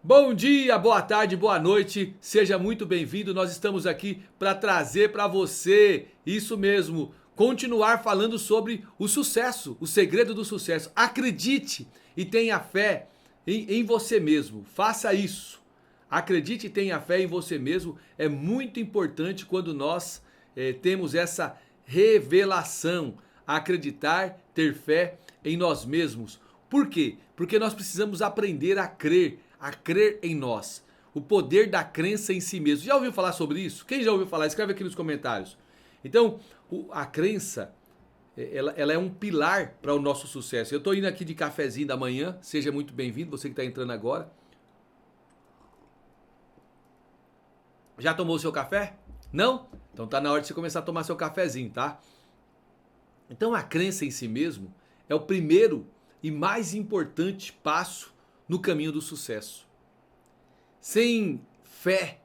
Bom dia, boa tarde, boa noite, seja muito bem-vindo. Nós estamos aqui para trazer para você, isso mesmo, continuar falando sobre o sucesso, o segredo do sucesso. Acredite e tenha fé em você mesmo, faça isso. Acredite e tenha fé em você mesmo, é muito importante quando nós temos essa revelação, acreditar, ter fé em nós mesmos. Por quê? Porque nós precisamos aprender a crer em nós. O poder da crença em si mesmo. Já ouviu falar sobre isso? Quem já ouviu falar? Escreve aqui nos comentários. Então, a crença, ela é um pilar para o nosso sucesso. Eu estou indo aqui de cafezinho da manhã, seja muito bem-vindo, você que está entrando agora. Já tomou o seu café? Não? Então tá na hora de você começar a tomar seu cafezinho, tá? Então a crença em si mesmo é o primeiro e mais importante passo no caminho do sucesso. Sem fé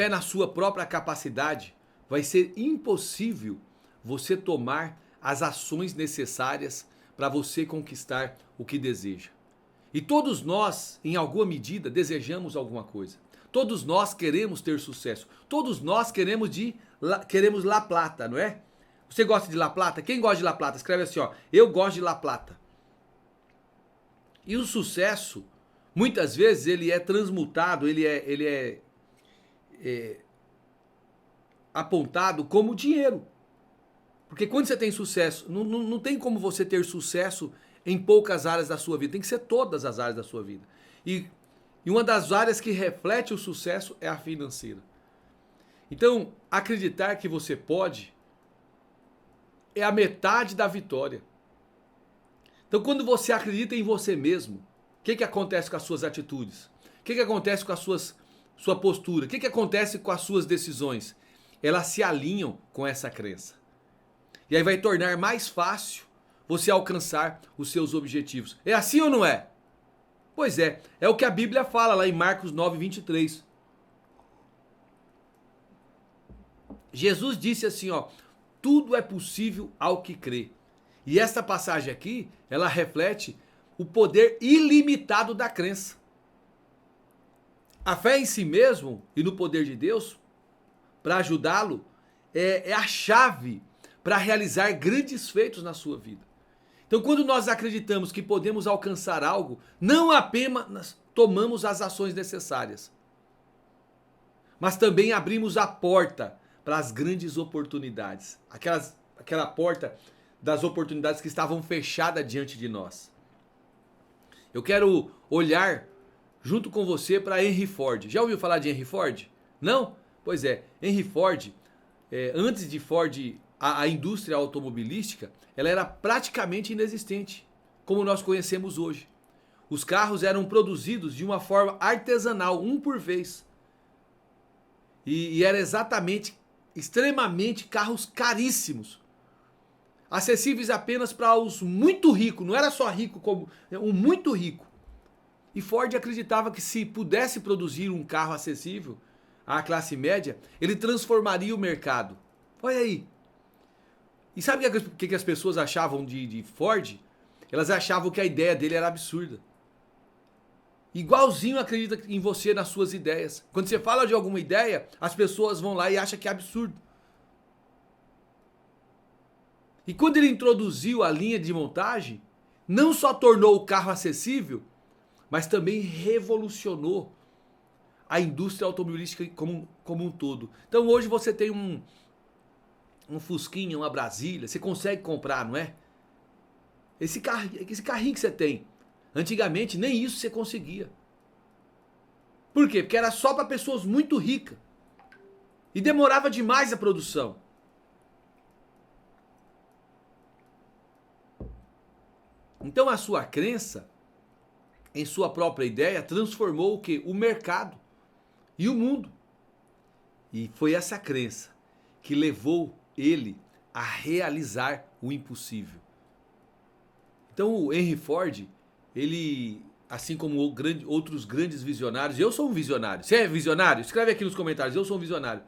na sua própria capacidade, vai ser impossível você tomar as ações necessárias para você conquistar o que deseja. E todos nós, em alguma medida, desejamos alguma coisa. Todos nós queremos ter sucesso. Todos nós queremos La Plata, não é? Você gosta de La Plata? Quem gosta de La Plata? Escreve assim, ó. Eu gosto de La Plata. E o sucesso, muitas vezes, ele é transmutado, ele é apontado como dinheiro. Porque quando você tem sucesso, não tem como você ter sucesso em poucas áreas da sua vida. Tem que ser todas as áreas da sua vida. E uma das áreas que reflete o sucesso é a financeira. Então, acreditar que você pode é a metade da vitória. Então, quando você acredita em você mesmo, o que acontece com as suas atitudes? O que acontece com a sua postura? O que acontece com as suas decisões? Elas se alinham com essa crença. E aí vai tornar mais fácil você alcançar os seus objetivos. É assim ou não é? Pois é o que a Bíblia fala lá em Marcos 9:23. Jesus disse assim, ó, tudo é possível ao que crê. E esta passagem aqui, ela reflete o poder ilimitado da crença. A fé em si mesmo e no poder de Deus, para ajudá-lo, é a chave para realizar grandes feitos na sua vida. Então, quando nós acreditamos que podemos alcançar algo, não apenas tomamos as ações necessárias, mas também abrimos a porta para as grandes oportunidades. Aquela porta das oportunidades que estavam fechadas diante de nós. Eu quero olhar junto com você para Henry Ford. Já ouviu falar de Henry Ford? Não? Pois é, Henry Ford, antes de Ford, a indústria automobilística, ela era praticamente inexistente, como nós conhecemos hoje. Os carros eram produzidos de uma forma artesanal, um por vez. E era extremamente carros caríssimos. Acessíveis apenas para os muito ricos, não era só rico, como um muito rico. E Ford acreditava que se pudesse produzir um carro acessível à classe média, ele transformaria o mercado. Olha aí. E sabe o que as pessoas achavam de Ford? Elas achavam que a ideia dele era absurda. Igualzinho acredita em você, nas suas ideias. Quando você fala de alguma ideia, as pessoas vão lá e acham que é absurdo. E quando ele introduziu a linha de montagem, não só tornou o carro acessível, mas também revolucionou a indústria automobilística como um todo. Então hoje você tem um Fusquinha, uma Brasília, você consegue comprar, não é? Esse carrinho que você tem, antigamente nem isso você conseguia. Por quê? Porque era só para pessoas muito ricas. E demorava demais a produção. Então a sua crença em sua própria ideia transformou o quê? O mercado e o mundo. E foi essa crença que levou ele a realizar o impossível. Então o Henry Ford, ele, assim como outros grandes visionários, eu sou um visionário. Você é visionário? Escreve aqui nos comentários, eu sou um visionário.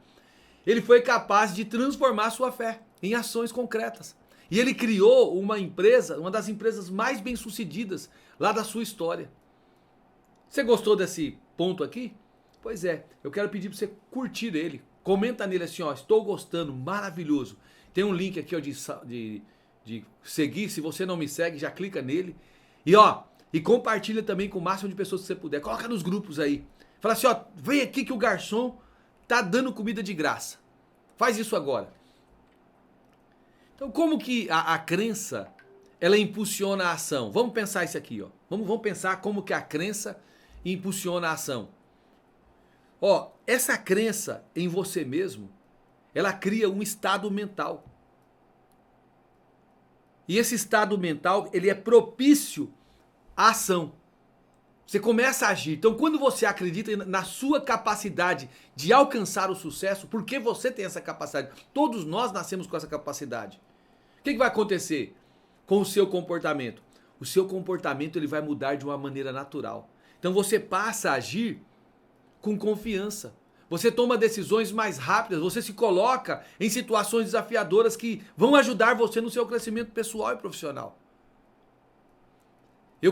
Ele foi capaz de transformar sua fé em ações concretas. E ele criou uma empresa, uma das empresas mais bem-sucedidas lá da sua história. Você gostou desse ponto aqui? Pois é, eu quero pedir para você curtir ele. Comenta nele assim, ó, estou gostando, maravilhoso. Tem um link aqui ó, de seguir, se você não me segue, já clica nele. E ó, e compartilha também com o máximo de pessoas que você puder. Coloca nos grupos aí. Fala assim, ó, vem aqui que o garçom tá dando comida de graça. Faz isso agora. Então como que a crença, ela impulsiona a ação? Vamos pensar isso aqui, ó. Vamos pensar como que a crença impulsiona a ação. Ó, essa crença em você mesmo, ela cria um estado mental. E esse estado mental, ele é propício à ação. Você começa a agir. Então, quando você acredita na sua capacidade de alcançar o sucesso, porque você tem essa capacidade, todos nós nascemos com essa capacidade. O que vai acontecer com o seu comportamento? O seu comportamento ele vai mudar de uma maneira natural. Então, você passa a agir com confiança. Você toma decisões mais rápidas, você se coloca em situações desafiadoras que vão ajudar você no seu crescimento pessoal e profissional.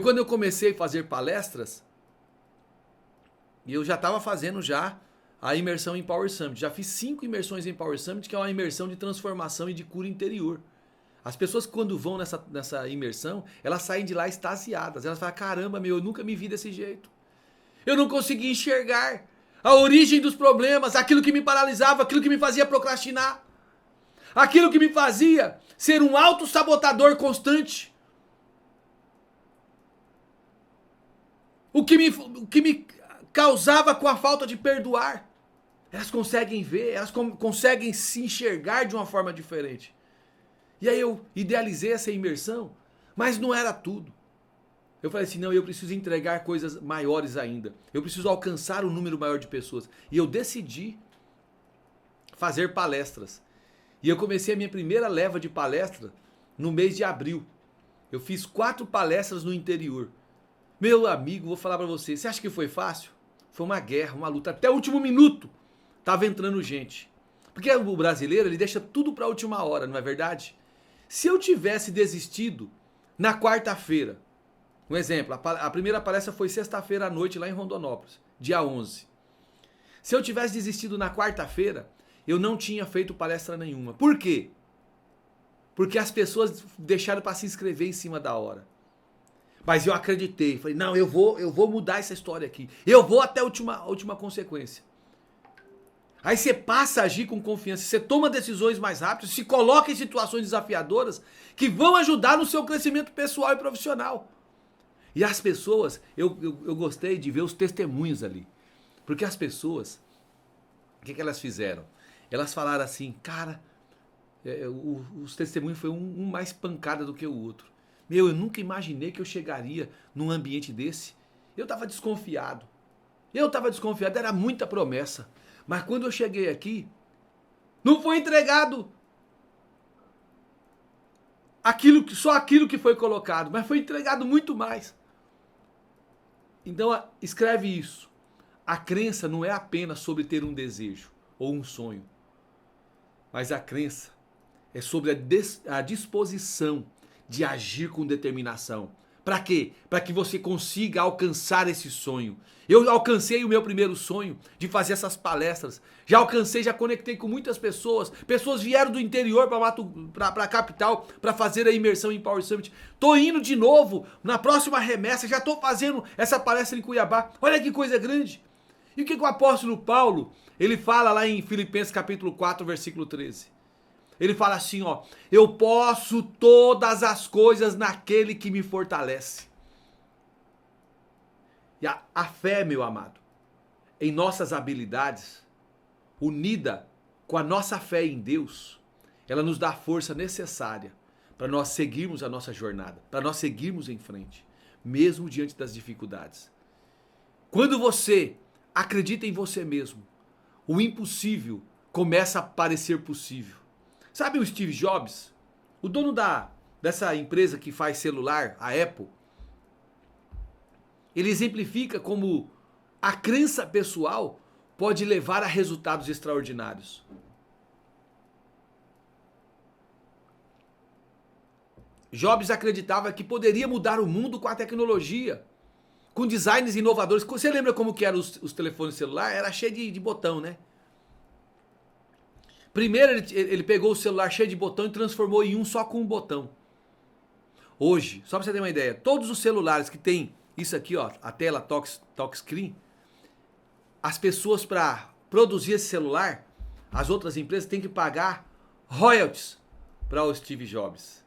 Quando eu comecei a fazer palestras, eu já estava fazendo já a imersão em Power Summit. Já fiz 5 imersões em Power Summit, que é uma imersão de transformação e de cura interior. As pessoas que quando vão nessa imersão, elas saem de lá extasiadas. Elas falam, caramba, eu nunca me vi desse jeito. Eu não consegui enxergar a origem dos problemas, aquilo que me paralisava, aquilo que me fazia procrastinar, aquilo que me fazia ser um autossabotador constante. O que me causava com a falta de perdoar. Elas conseguem ver, elas conseguem se enxergar de uma forma diferente. E aí eu idealizei essa imersão, mas não era tudo. Eu falei assim, não, eu preciso entregar coisas maiores ainda. Eu preciso alcançar um número maior de pessoas. E eu decidi fazer palestras. E eu comecei a minha primeira leva de palestra no mês de abril. Eu fiz 4 palestras no interior. Meu amigo, vou falar pra você, você acha que foi fácil? Foi uma guerra, uma luta. Até o último minuto tava entrando gente. Porque o brasileiro, ele deixa tudo pra última hora, não é verdade? Se eu tivesse desistido na quarta-feira, um exemplo, a primeira palestra foi sexta-feira à noite lá em Rondonópolis, dia 11. Se eu tivesse desistido na quarta-feira, eu não tinha feito palestra nenhuma. Por quê? Porque as pessoas deixaram para se inscrever em cima da hora. Mas eu acreditei, falei, não, eu vou mudar essa história aqui. Eu vou até a última consequência. Aí você passa a agir com confiança, você toma decisões mais rápidas, se coloca em situações desafiadoras que vão ajudar no seu crescimento pessoal e profissional. E as pessoas, eu gostei de ver os testemunhos ali. Porque as pessoas, o que elas fizeram? Elas falaram assim, cara, os testemunhos foi um mais pancada do que o outro. Eu nunca imaginei que eu chegaria num ambiente desse. Eu estava desconfiado. Era muita promessa. Mas quando eu cheguei aqui, não foi entregado só aquilo que foi colocado, mas foi entregado muito mais. Então escreve isso. A crença não é apenas sobre ter um desejo ou um sonho, mas a crença é sobre a disposição de agir com determinação. Para quê? Para que você consiga alcançar esse sonho. Eu alcancei o meu primeiro sonho de fazer essas palestras. Já alcancei, já conectei com muitas pessoas. Pessoas vieram do interior para a capital para fazer a imersão em Power Summit. Tô indo de novo na próxima remessa. Já tô fazendo essa palestra em Cuiabá. Olha que coisa grande. E o que o apóstolo Paulo, ele fala lá em Filipenses capítulo 4, versículo 13? Ele fala assim, ó, eu posso todas as coisas naquele que me fortalece. E a fé, meu amado, em nossas habilidades, unida com a nossa fé em Deus, ela nos dá a força necessária para nós seguirmos a nossa jornada, para nós seguirmos em frente, mesmo diante das dificuldades. Quando você acredita em você mesmo, o impossível começa a parecer possível. Sabe o Steve Jobs? O dono dessa empresa que faz celular, a Apple. Ele exemplifica como a crença pessoal pode levar a resultados extraordinários. Jobs acreditava que poderia mudar o mundo com a tecnologia, com designs inovadores. Você lembra como que eram os telefones celulares? Era cheio de botão, né? Primeiro ele pegou o celular cheio de botão e transformou em um só com um botão. Hoje, só pra você ter uma ideia, todos os celulares que tem isso aqui, ó, a tela touchscreen, as pessoas para produzir esse celular, as outras empresas têm que pagar royalties para o Steve Jobs.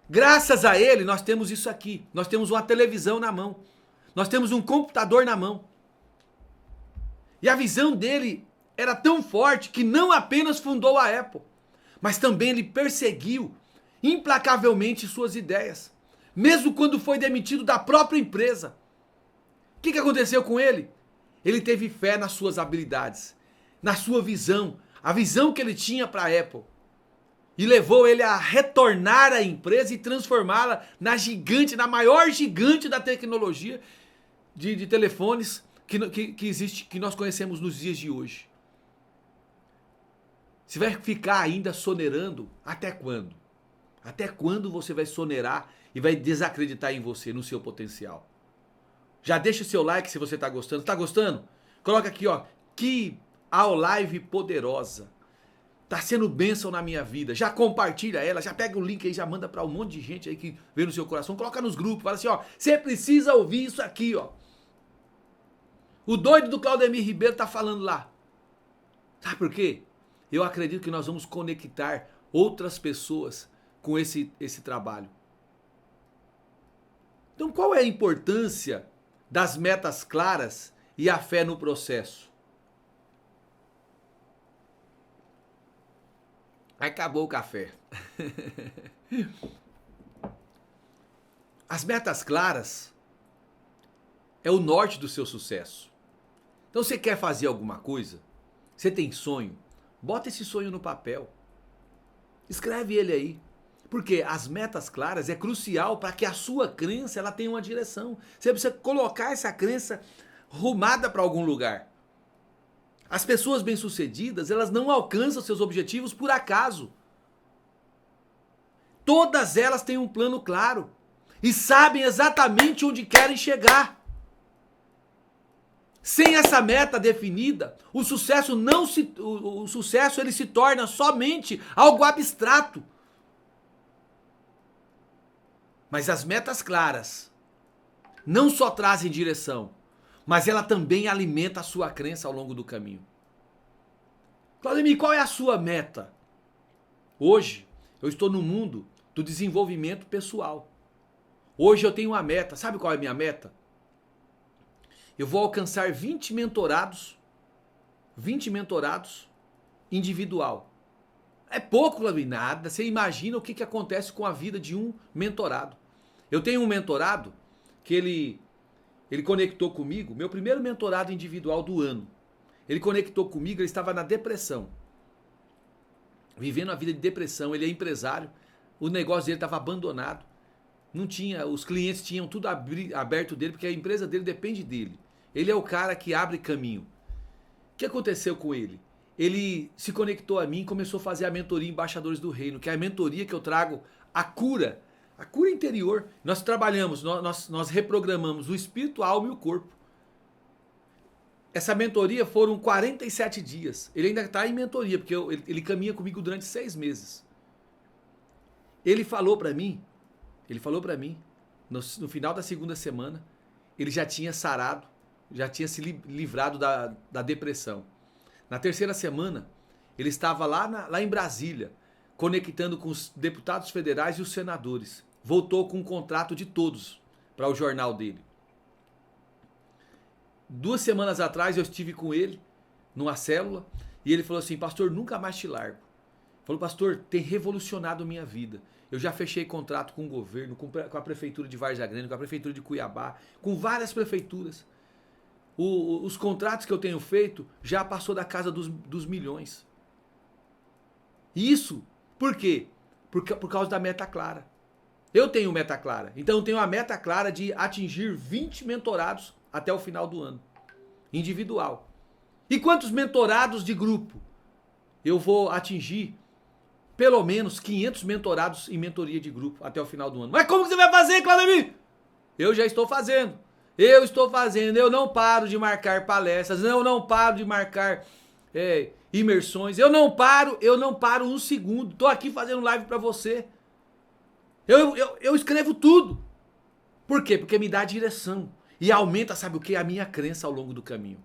Graças a ele, nós temos isso aqui. Nós temos uma televisão na mão. Nós temos um computador na mão. E a visão dele era tão forte que não apenas fundou a Apple, mas também ele perseguiu implacavelmente suas ideias. Mesmo quando foi demitido da própria empresa. O que aconteceu com ele? Ele teve fé nas suas habilidades, na sua visão, a visão que ele tinha para a Apple. E levou ele a retornar à empresa e transformá-la na gigante, na maior gigante da tecnologia de telefones que existe, que nós conhecemos nos dias de hoje. Você vai ficar ainda sonerando até quando? Até quando você vai sonerar e vai desacreditar em você, no seu potencial? Já deixa o seu like se você está gostando. Está gostando? Coloca aqui, ó. Que live poderosa. Tá sendo bênção na minha vida. Já compartilha ela, já pega o link aí, já manda para um monte de gente aí que vê no seu coração. Coloca nos grupos, fala assim, ó. Você precisa ouvir isso aqui, ó. O doido do Claudemir Ribeiro tá falando lá. Sabe por quê? Eu acredito que nós vamos conectar outras pessoas com esse trabalho. Então qual é a importância das metas claras e a fé no processo? Acabou o café. As metas claras é o norte do seu sucesso. Então você quer fazer alguma coisa? Você tem sonho? Bota esse sonho no papel. Escreve ele aí. Porque as metas claras é crucial para que a sua crença ela tenha uma direção. Você precisa colocar essa crença rumada para algum lugar. As pessoas bem-sucedidas, elas não alcançam seus objetivos por acaso. Todas elas têm um plano claro e sabem exatamente onde querem chegar. Sem essa meta definida, o sucesso ele se torna somente algo abstrato. Mas as metas claras não só trazem direção, mas ela também alimenta a sua crença ao longo do caminho. Claudemir, qual é a sua meta? Hoje, eu estou no mundo do desenvolvimento pessoal. Hoje eu tenho uma meta. Sabe qual é a minha meta? Eu vou alcançar 20 mentorados individual. É pouco, Claudemir, nada. Você imagina o que acontece com a vida de um mentorado. Eu tenho um mentorado que ele conectou comigo, meu primeiro mentorado individual do ano. Ele conectou comigo, ele estava na depressão. Vivendo a vida de depressão, ele é empresário, o negócio dele estava abandonado. Não tinha, os clientes tinham tudo aberto dele, porque a empresa dele depende dele. Ele é o cara que abre caminho. O que aconteceu com ele? Ele se conectou a mim e começou a fazer a mentoria Embaixadores do Reino, que é a mentoria que eu trago a cura interior. Nós trabalhamos, nós reprogramamos o espírito, a alma e o corpo. Essa mentoria foram 47 dias. Ele ainda está em mentoria, porque ele caminha comigo durante 6 meses. Ele falou para mim, no final da segunda semana, ele já tinha sarado, já tinha se livrado da depressão. Na terceira semana, ele estava lá em Brasília, conectando com os deputados federais e os senadores. Voltou com um contrato de todos para o jornal dele. 2 semanas atrás eu estive com ele numa célula e ele falou assim: pastor, nunca mais te largo. Falou: pastor, tem revolucionado minha vida. Eu já fechei contrato com o governo, com a prefeitura de Várzea Grande, com a prefeitura de Cuiabá, com várias prefeituras. Os contratos que eu tenho feito já passou da casa dos milhões. Isso por quê? Por causa da meta clara. Eu tenho meta clara. Então eu tenho a meta clara de atingir 20 mentorados até o final do ano. Individual. E quantos mentorados de grupo? Eu vou atingir pelo menos 500 mentorados em mentoria de grupo até o final do ano. Mas como que você vai fazer, Claudemir? Eu já estou fazendo. eu estou fazendo, eu não paro de marcar palestras, eu não paro de marcar imersões, eu não paro um segundo, estou aqui fazendo live para você. Eu escrevo tudo. Por quê? Porque me dá direção. E aumenta, sabe o que? A minha crença ao longo do caminho.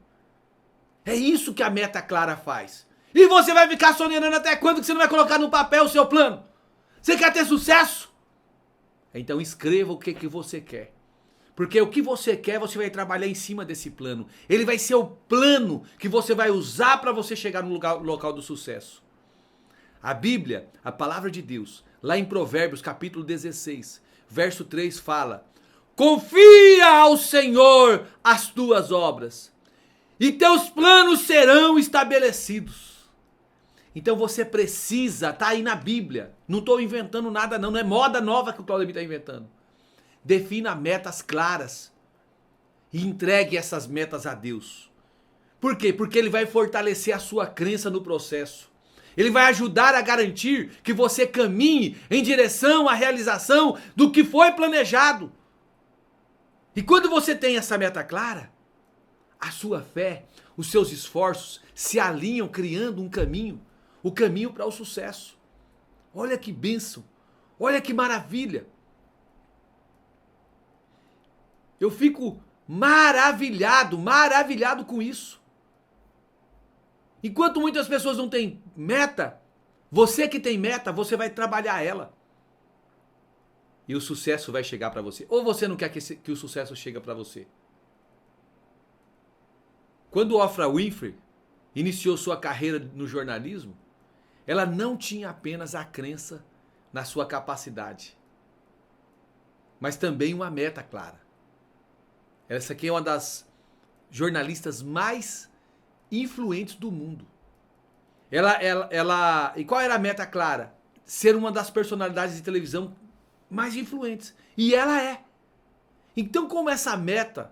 É isso que a meta clara faz. E você vai ficar sonhando até quando que você não vai colocar no papel o seu plano? Você quer ter sucesso? Então escreva o que você quer. Porque o que você quer, você vai trabalhar em cima desse plano. Ele vai ser o plano que você vai usar para você chegar no local do sucesso. A Bíblia, a palavra de Deus, lá em Provérbios capítulo 16, verso 3 fala: confia ao Senhor as tuas obras, e teus planos serão estabelecidos. Então você precisa, tá aí na Bíblia, não estou inventando nada não é moda nova que o Claudemir está inventando. Defina metas claras e entregue essas metas a Deus. Por quê? Porque Ele vai fortalecer a sua crença no processo. Ele vai ajudar a garantir que você caminhe em direção à realização do que foi planejado. E quando você tem essa meta clara, a sua fé, os seus esforços se alinham criando um caminho, o caminho para o sucesso. Olha que bênção, olha que maravilha. Eu fico maravilhado com isso. Enquanto muitas pessoas não têm meta, você que tem meta, você vai trabalhar ela. E o sucesso vai chegar para você. Ou você não quer que o sucesso chegue para você? Quando Oprah Winfrey iniciou sua carreira no jornalismo, ela não tinha apenas a crença na sua capacidade, mas também uma meta clara. Essa aqui é uma das jornalistas mais influentes do mundo. E qual era a meta clara? Ser uma das personalidades de televisão mais influentes. E ela é. Então, como essa meta...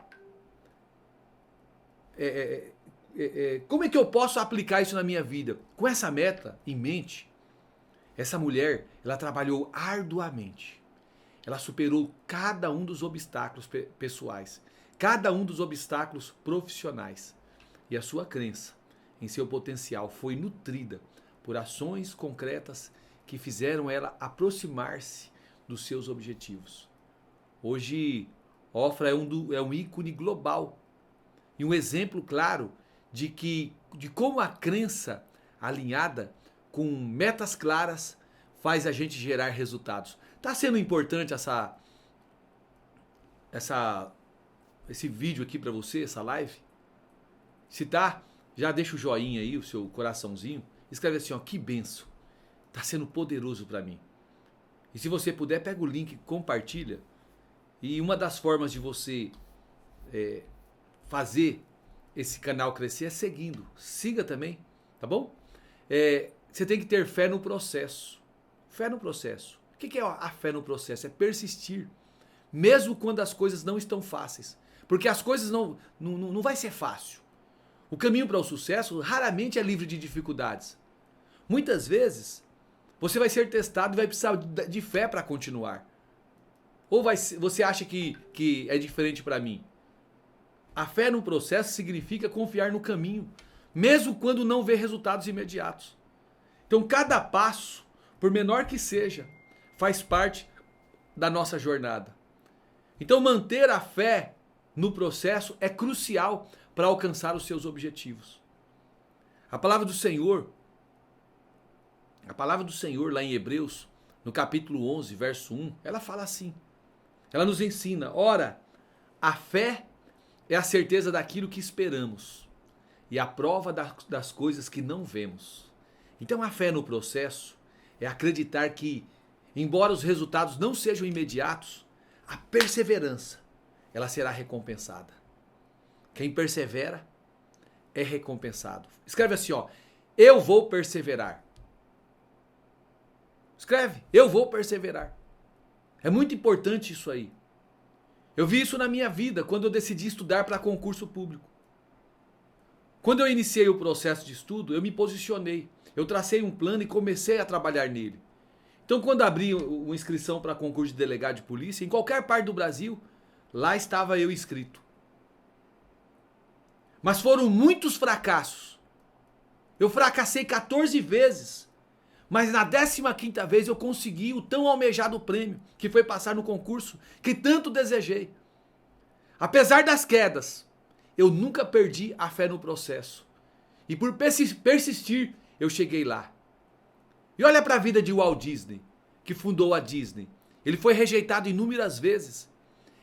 como é que eu posso aplicar isso na minha vida? Com essa meta em mente, essa mulher, ela trabalhou arduamente. Ela superou cada um dos obstáculos pessoais, cada um dos obstáculos profissionais. E a sua crença em seu potencial foi nutrida por ações concretas que fizeram ela aproximar-se dos seus objetivos. Hoje, Oprah é um ícone global e um exemplo claro de como a crença alinhada com metas claras faz a gente gerar resultados. Tá sendo importante esse vídeo aqui para você, essa live? Se tá, já deixa o joinha aí, o seu coraçãozinho. Escreve assim, ó, que benção. Tá sendo poderoso para mim. E se você puder, pega o link, compartilha. E uma das formas de você fazer esse canal crescer é seguindo. Siga também, tá bom? Você tem que ter fé no processo. Fé no processo. O que é a fé no processo? É persistir. Mesmo quando as coisas não estão fáceis. Porque as coisas não vai ser fácil. O caminho para o sucesso raramente é livre de dificuldades. Muitas vezes, você vai ser testado e vai precisar de fé para continuar. Ou você acha que é diferente para mim? A fé no processo significa confiar no caminho, mesmo quando não vê resultados imediatos. Então, cada passo, por menor que seja, faz parte da nossa jornada. Então, manter a fé no processo é crucial para alcançar os seus objetivos. A palavra do Senhor lá em Hebreus, no capítulo 11, verso 1, ela fala assim. Ela nos ensina, ora, a fé é a certeza daquilo que esperamos e a prova das coisas que não vemos. Então a fé no processo é acreditar que, embora os resultados não sejam imediatos, a perseverança, ela será recompensada. Quem persevera é recompensado. Escreve assim, ó, eu vou perseverar. Escreve, eu vou perseverar. É muito importante isso aí. Eu vi isso na minha vida quando eu decidi estudar para concurso público. Quando eu iniciei o processo de estudo, eu me posicionei. Eu tracei um plano e comecei a trabalhar nele. Então, quando abri uma inscrição para concurso de delegado de polícia, em qualquer parte do Brasil, lá estava eu inscrito. Mas foram muitos fracassos. Eu fracassei 14 vezes. Mas na 15ª vez eu consegui o tão almejado prêmio, que foi passar no concurso que tanto desejei. Apesar das quedas, eu nunca perdi a fé no processo. E por persistir, eu cheguei lá. E olha para a vida de Walt Disney, que fundou a Disney. Ele foi rejeitado inúmeras vezes.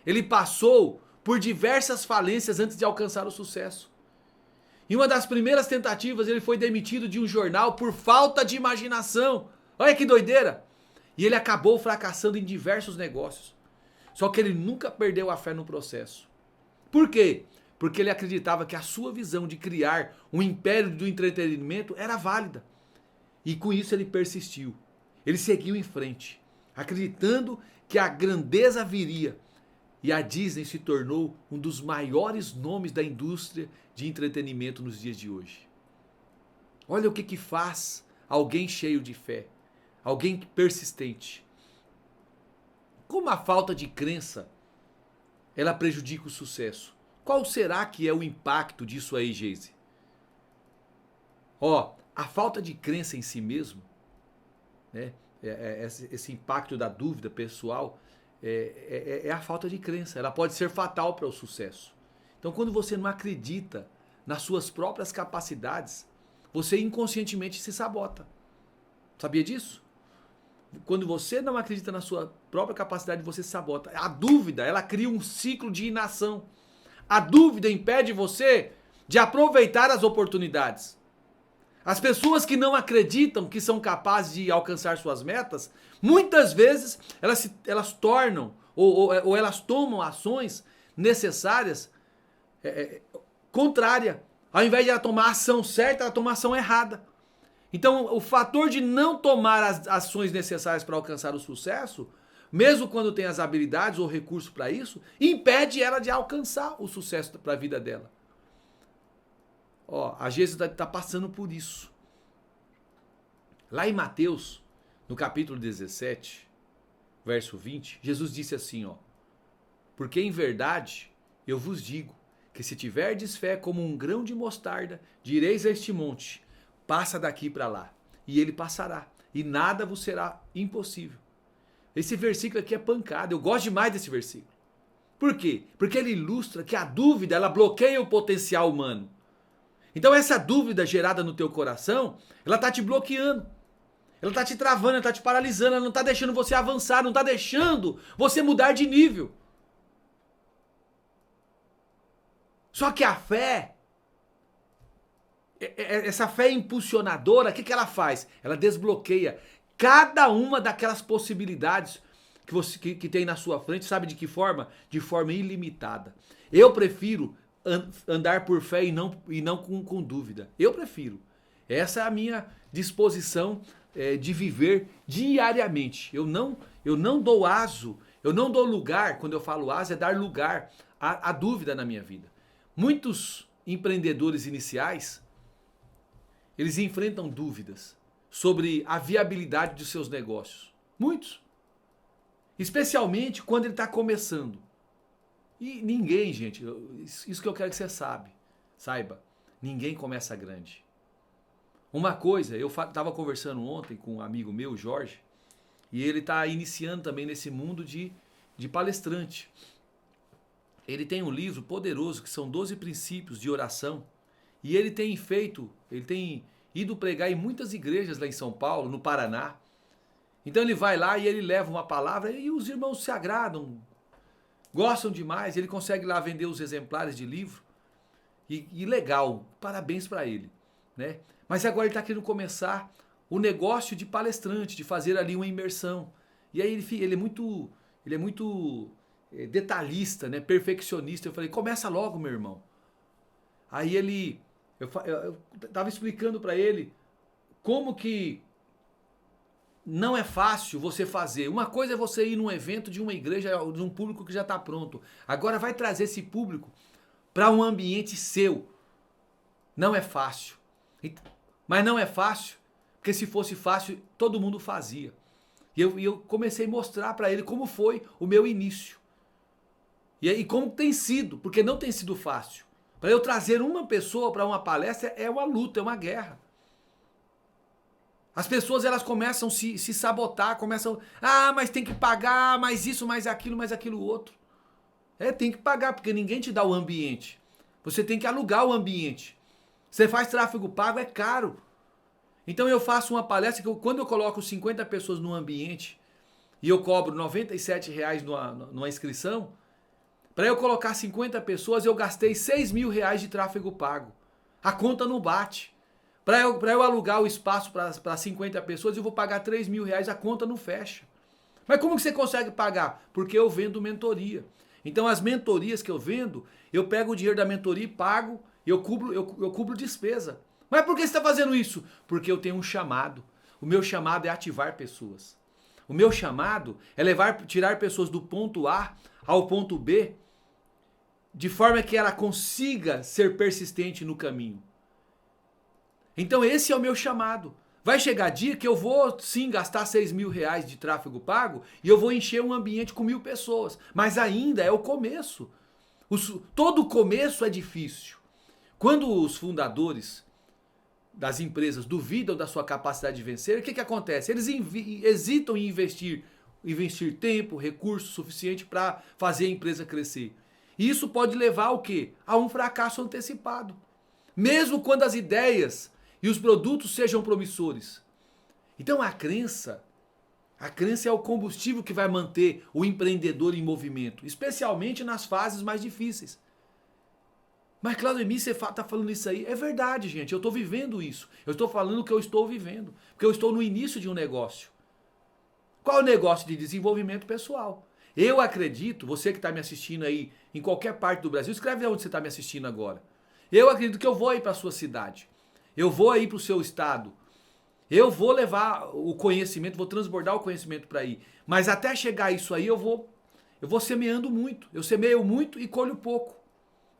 Ele passou por diversas falências antes de alcançar o sucesso. Em uma das primeiras tentativas, ele foi demitido de um jornal por falta de imaginação. Olha que doideira! E ele acabou fracassando em diversos negócios. Só que ele nunca perdeu a fé no processo. Por quê? Porque ele acreditava que a sua visão de criar um império do entretenimento era válida. E com isso ele persistiu. Ele seguiu em frente, acreditando que a grandeza viria. E a Disney se tornou um dos maiores nomes da indústria de entretenimento nos dias de hoje. Olha o que faz alguém cheio de fé, alguém persistente. Como a falta de crença, ela prejudica o sucesso. Qual será que é o impacto disso aí, Geise? A falta de crença em si mesmo, né? Esse impacto da dúvida pessoal, é a falta de crença. Ela pode ser fatal para o sucesso. Então, quando você não acredita nas suas próprias capacidades, você inconscientemente se sabota. Sabia disso? Quando você não acredita na sua própria capacidade, você se sabota. A dúvida, ela cria um ciclo de inação. A dúvida impede você de aproveitar as oportunidades. As pessoas que não acreditam que são capazes de alcançar suas metas, muitas vezes elas tornam ou elas tomam ações necessárias contrária. Ao invés de ela tomar a ação certa, ela toma a ação errada. Então, o fator de não tomar as ações necessárias para alcançar o sucesso, mesmo quando tem as habilidades ou recursos para isso, impede ela de alcançar o sucesso para a vida dela. A Geise está passando por isso. Lá em Mateus, no capítulo 17, verso 20, Jesus disse assim, porque em verdade eu vos digo que se tiverdes fé como um grão de mostarda, direis a este monte, passa daqui para lá, e ele passará, e nada vos será impossível. Esse versículo aqui é pancada, eu gosto demais desse versículo. Por quê? Porque ele ilustra que a dúvida, ela bloqueia o potencial humano. Então essa dúvida gerada no teu coração, ela está te bloqueando. Ela está te travando, ela está te paralisando, ela não está deixando você avançar, não está deixando você mudar de nível. Só que a fé, essa fé impulsionadora, o que ela faz? Ela desbloqueia cada uma daquelas possibilidades que tem na sua frente, sabe de que forma? De forma ilimitada. Eu prefiro andar por fé e não com dúvida. Eu prefiro. Essa é a minha disposição de viver diariamente. Eu não dou aso, eu não dou lugar, quando eu falo aso, é dar lugar à dúvida na minha vida. Muitos empreendedores iniciais, eles enfrentam dúvidas sobre a viabilidade de seus negócios. Muitos. Especialmente quando ele está começando. E ninguém, gente, isso que eu quero que você saiba, ninguém começa grande. Uma coisa, eu estava conversando ontem com um amigo meu, Jorge, e ele está iniciando também nesse mundo de palestrante. Ele tem um livro poderoso que são 12 princípios de oração, e ele tem ido pregar em muitas igrejas lá em São Paulo, no Paraná. Então ele vai lá e ele leva uma palavra e os irmãos se agradam, gostam demais, ele consegue lá vender os exemplares de livro. E legal, parabéns para ele, né? Mas agora ele está querendo começar o negócio de palestrante, de fazer ali uma imersão. E aí ele é muito detalhista, né? Perfeccionista. Eu falei, começa logo, meu irmão. Aí eu estava explicando para ele como que não é fácil você fazer. Uma coisa é você ir num evento de uma igreja, de um público que já está pronto. Agora vai trazer esse público para um ambiente seu. Não é fácil. Mas não é fácil, porque se fosse fácil, todo mundo fazia. E eu comecei a mostrar para ele como foi o meu início. E como tem sido, porque não tem sido fácil. Para eu trazer uma pessoa para uma palestra é uma luta, é uma guerra. As pessoas elas começam a se sabotar, começam, mas tem que pagar, mais isso, mais aquilo outro. Tem que pagar, porque ninguém te dá o ambiente. Você tem que alugar o ambiente. Você faz tráfego pago, é caro. Então eu faço uma palestra que quando eu coloco 50 pessoas no ambiente e eu cobro R$ 97,00 numa inscrição, para eu colocar 50 pessoas eu gastei R$ 6.000 de tráfego pago. A conta não bate. Para eu alugar o espaço para 50 pessoas eu vou pagar R$ 3.000, a conta não fecha. Mas como que você consegue pagar? Porque eu vendo mentoria. Então as mentorias que eu vendo, eu pego o dinheiro da mentoria e pago, eu cubro despesa. Mas por que você está fazendo isso? Porque eu tenho um chamado. O meu chamado é ativar pessoas. O meu chamado é tirar pessoas do ponto A ao ponto B, de forma que ela consiga ser persistente no caminho. Então esse é o meu chamado. Vai chegar dia que eu vou sim gastar R$ 6.000 de tráfego pago e eu vou encher um ambiente com 1.000 pessoas. Mas ainda é o começo. Todo começo é difícil. Quando os fundadores das empresas duvidam da sua capacidade de vencer, o que acontece? Eles hesitam em investir tempo, recurso suficiente para fazer a empresa crescer. E isso pode levar ao quê? A um fracasso antecipado. Mesmo quando as ideias e os produtos sejam promissores. Então a crença é o combustível que vai manter o empreendedor em movimento, especialmente nas fases mais difíceis. Mas Claudemir, você está falando isso aí? É verdade, gente, eu estou vivendo isso. Eu estou falando o que eu estou vivendo, porque eu estou no início de um negócio. Qual é o negócio de desenvolvimento pessoal? Eu acredito, você que está me assistindo aí em qualquer parte do Brasil, escreve onde você está me assistindo agora. Eu acredito que eu vou ir para a sua cidade. Eu vou aí para o seu estado. Eu vou levar o conhecimento, vou transbordar o conhecimento para aí. Mas até chegar isso aí, eu vou semeando muito. Eu semeio muito e colho pouco.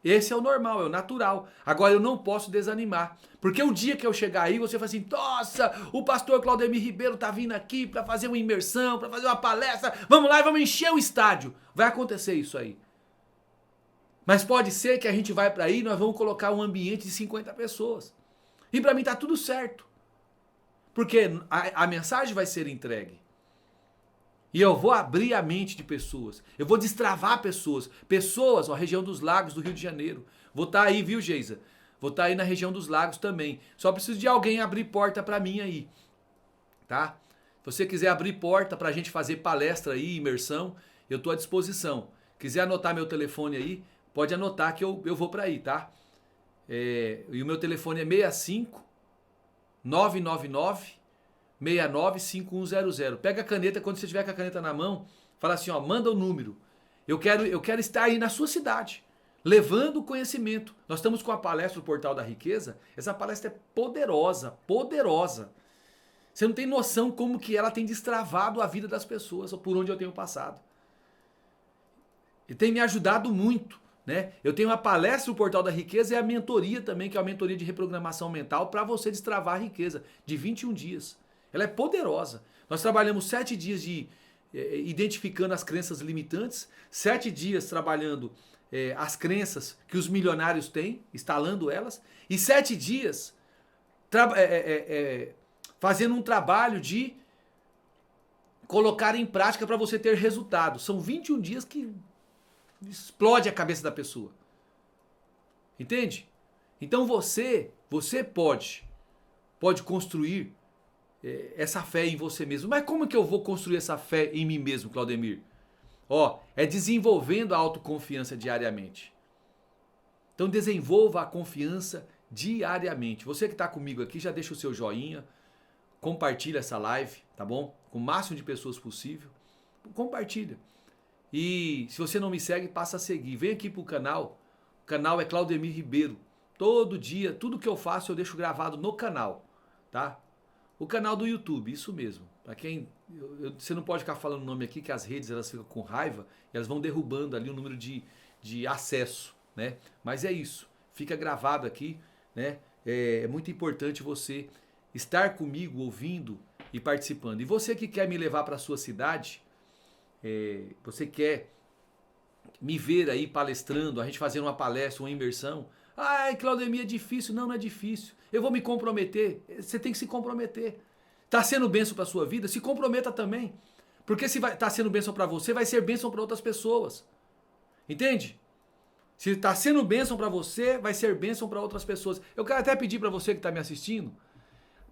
Esse é o normal, é o natural. Agora eu não posso desanimar. Porque o dia que eu chegar aí, você fala assim, nossa, o pastor Claudemir Ribeiro tá vindo aqui para fazer uma imersão, para fazer uma palestra. Vamos lá e vamos encher o estádio. Vai acontecer isso aí. Mas pode ser que a gente vai para aí e nós vamos colocar um ambiente de 50 pessoas. E para mim tá tudo certo. Porque a mensagem vai ser entregue. E eu vou abrir a mente de pessoas. Eu vou destravar pessoas. Pessoas, região dos lagos do Rio de Janeiro. Vou estar aí, viu, Geisa? Vou estar aí na região dos lagos também. Só preciso de alguém abrir porta para mim aí. Tá? Se você quiser abrir porta pra gente fazer palestra aí, imersão, eu tô à disposição. Quiser anotar meu telefone aí, pode anotar que eu vou para aí, tá? E o meu telefone é 65 999 695100. Pega a caneta, quando você tiver com a caneta na mão, fala assim, manda o número. Eu quero estar aí na sua cidade, levando o conhecimento. Nós estamos com a palestra do Portal da Riqueza. Essa palestra é poderosa, poderosa. Você não tem noção como que ela tem destravado a vida das pessoas, por onde eu tenho passado. E tem me ajudado muito. Né? Eu tenho uma palestra no Portal da Riqueza e a mentoria também, que é a mentoria de reprogramação mental para você destravar a riqueza, de 21 dias. Ela é poderosa. Nós trabalhamos 7 dias identificando as crenças limitantes, 7 dias trabalhando as crenças que os milionários têm, instalando elas, e 7 dias fazendo um trabalho de colocar em prática para você ter resultado. São 21 dias que explode a cabeça da pessoa. Entende? Então você pode construir essa fé em você mesmo. Mas como que eu vou construir essa fé em mim mesmo, Claudemir? É desenvolvendo a autoconfiança diariamente. Então desenvolva a confiança diariamente. Você que está comigo aqui, já deixa o seu joinha, compartilha essa live, tá bom? Com o máximo de pessoas possível. Compartilha. E se você não me segue, passa a seguir. Vem aqui pro canal. O canal é Claudemir Ribeiro. Todo dia, tudo que eu faço eu deixo gravado no canal, tá? O canal do YouTube, isso mesmo. Para quem você não pode ficar falando o nome aqui, que as redes elas ficam com raiva e elas vão derrubando ali o número de acesso, né? Mas é isso. Fica gravado aqui, né? É muito importante você estar comigo ouvindo e participando. E você que quer me levar para sua cidade, você quer me ver aí palestrando, a gente fazendo uma palestra, uma imersão, Ai, Claudemir, é difícil. Não, não é difícil. Eu vou me comprometer. Você tem que se comprometer. Tá sendo bênção para sua vida? Se comprometa também. Porque se tá sendo bênção para você, vai ser bênção para outras pessoas. Entende? Se tá sendo bênção para você, vai ser bênção para outras pessoas. Eu quero até pedir para você que tá me assistindo,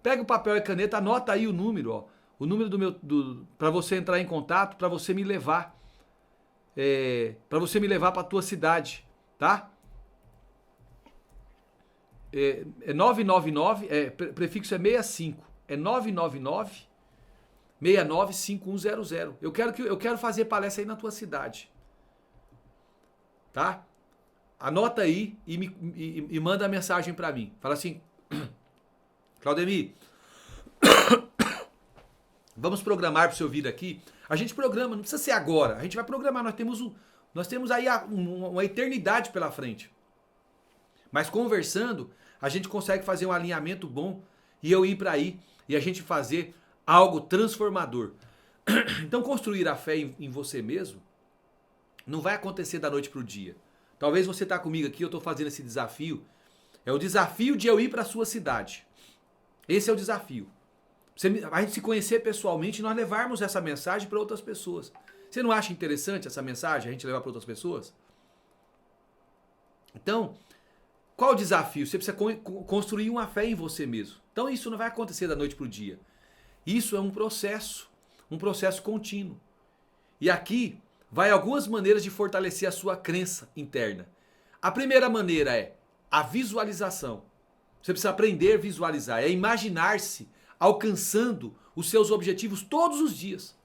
pega o papel e caneta, anota aí o número, ó. O número para você entrar em contato, para você me levar. Para você me levar para tua cidade, tá? É 999, prefixo é 65. É 999 695100. Eu quero fazer palestra aí na tua cidade. Tá? Anota aí e manda a mensagem para mim. Fala assim: Claudemir, vamos programar para o seu vir aqui. A gente programa, não precisa ser agora. A gente vai programar. Nós temos aí uma eternidade pela frente. Mas conversando, a gente consegue fazer um alinhamento bom e eu ir para aí e a gente fazer algo transformador. Então, construir a fé em você mesmo não vai acontecer da noite para o dia. Talvez você está comigo aqui, eu estou fazendo esse desafio. É o desafio de eu ir para a sua cidade. Esse é o desafio. A gente se conhecer pessoalmente e nós levarmos essa mensagem para outras pessoas. Você não acha interessante essa mensagem, a gente levar para outras pessoas? Então, qual o desafio? Você precisa construir uma fé em você mesmo. Então isso não vai acontecer da noite para o dia. Isso é um processo contínuo. E aqui vai algumas maneiras de fortalecer a sua crença interna. A primeira maneira é a visualização. Você precisa aprender a visualizar, é imaginar-se alcançando os seus objetivos todos os dias.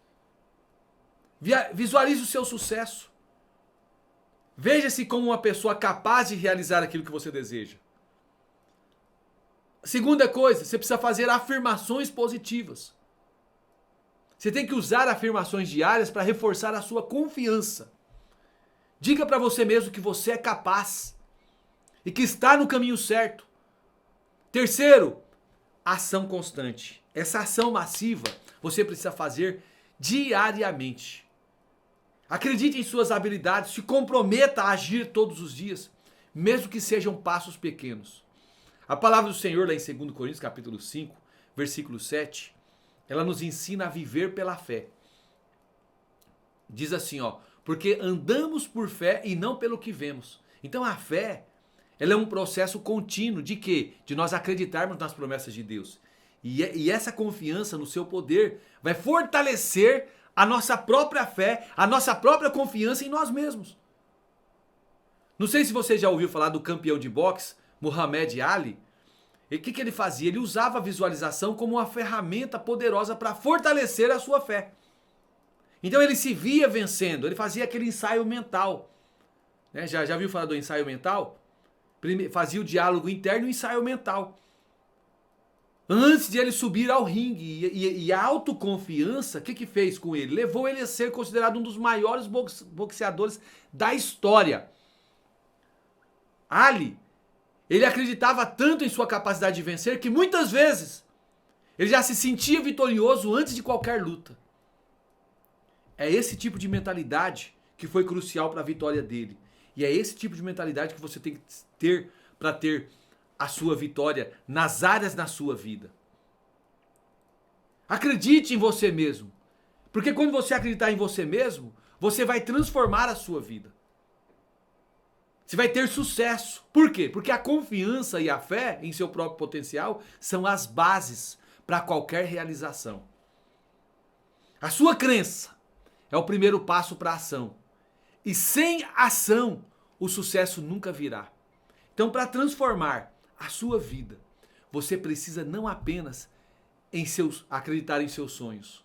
Visualize o seu sucesso. Veja-se como uma pessoa capaz de realizar aquilo que você deseja. Segunda coisa, você precisa fazer afirmações positivas. Você tem que usar afirmações diárias para reforçar a sua confiança. Diga para você mesmo que você é capaz e que está no caminho certo. Terceiro, ação constante. Essa ação massiva você precisa fazer diariamente. Acredite em suas habilidades, se comprometa a agir todos os dias, mesmo que sejam passos pequenos. A palavra do Senhor, lá em 2 Coríntios, capítulo 5, versículo 7, ela nos ensina a viver pela fé. Diz assim, ó, porque andamos por fé e não pelo que vemos. Então a fé, ela é um processo contínuo de quê? De nós acreditarmos nas promessas de Deus. E essa confiança no seu poder vai fortalecer a nossa própria fé, a nossa própria confiança em nós mesmos. Não sei se você já ouviu falar do campeão de boxe, Muhammad Ali. E o que ele fazia? Ele usava a visualização como uma ferramenta poderosa para fortalecer a sua fé. Então ele se via vencendo, ele fazia aquele ensaio mental. Né? Já viu falar do ensaio mental? Fazia o diálogo interno e o ensaio mental. Antes de ele subir ao ringue. E a autoconfiança, o que fez com ele? Levou ele a ser considerado um dos maiores boxeadores da história. Ali, ele acreditava tanto em sua capacidade de vencer que muitas vezes ele já se sentia vitorioso antes de qualquer luta. É esse tipo de mentalidade que foi crucial para a vitória dele. E é esse tipo de mentalidade que você tem que ter para ter a sua vitória nas áreas da sua vida. Acredite em você mesmo. Porque quando você acreditar em você mesmo, você vai transformar a sua vida. Você vai ter sucesso. Por quê? Porque a confiança e a fé em seu próprio potencial são as bases para qualquer realização. A sua crença é o primeiro passo para a ação. E sem ação, o sucesso nunca virá. Então, para transformar a sua vida, você precisa não apenas acreditar em seus sonhos,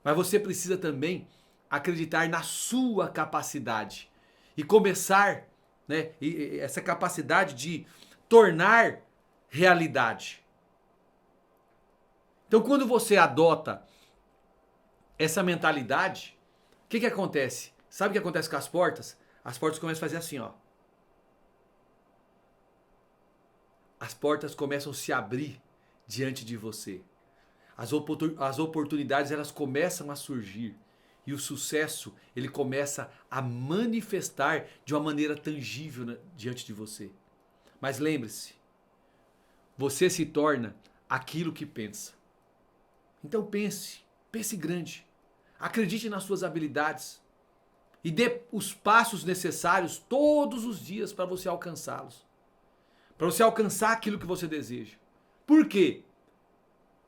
mas você precisa também acreditar na sua capacidade e começar, né, essa capacidade de tornar realidade. Então, quando você adota essa mentalidade, o que acontece? Sabe o que acontece com as portas? As portas começam a fazer assim, ó. As portas começam a se abrir diante de você. As oportunidades, elas começam a surgir. E o sucesso, ele começa a manifestar de uma maneira tangível, né, diante de você. Mas lembre-se, você se torna aquilo que pensa. Então pense grande. Acredite nas suas habilidades e dê os passos necessários todos os dias para você alcançá-los. Para você alcançar aquilo que você deseja. Por quê?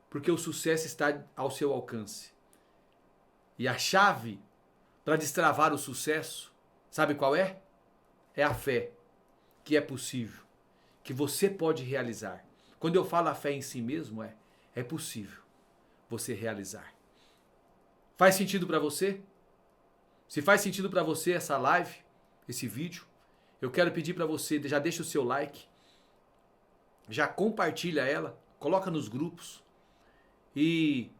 Porque o sucesso está ao seu alcance. E a chave para destravar o sucesso, sabe qual é? É a fé, que é possível, que você pode realizar. Quando eu falo a fé em si mesmo, é possível você realizar. Faz sentido para você? Se faz sentido para você essa live, esse vídeo, eu quero pedir para você, já deixa o seu like, já compartilha ela, coloca nos grupos e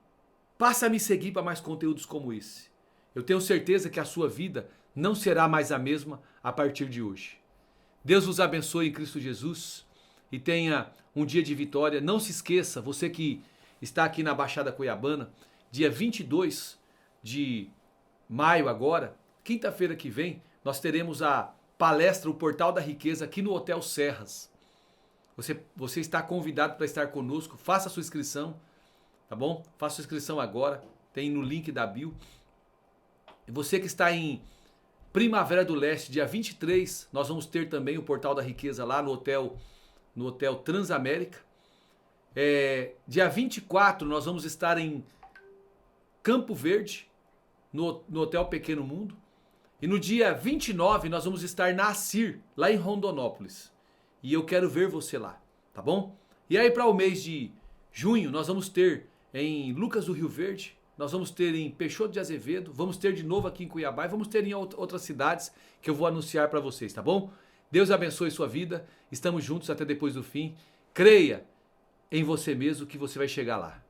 passa a me seguir para mais conteúdos como esse. Eu tenho certeza que a sua vida não será mais a mesma a partir de hoje. Deus vos abençoe em Cristo Jesus e tenha um dia de vitória. Não se esqueça, você que está aqui na Baixada Cuiabana, dia 22 de maio agora, quinta-feira que vem, nós teremos a palestra O Portal da Riqueza aqui no Hotel Serras. Você está convidado para estar conosco, faça a sua inscrição, tá bom? Faça a sua inscrição agora, tem no link da bio. E você que está em Primavera do Leste, dia 23, nós vamos ter também o Portal da Riqueza lá no Hotel Transamérica. Dia 24 nós vamos estar em Campo Verde, no Hotel Pequeno Mundo. E no dia 29 nós vamos estar na Assir, lá em Rondonópolis. E eu quero ver você lá, tá bom? E aí para o mês de junho nós vamos ter em Lucas do Rio Verde, nós vamos ter em Peixoto de Azevedo, vamos ter de novo aqui em Cuiabá e vamos ter em outras cidades que eu vou anunciar para vocês, tá bom? Deus abençoe sua vida, estamos juntos até depois do fim. Creia em você mesmo que você vai chegar lá.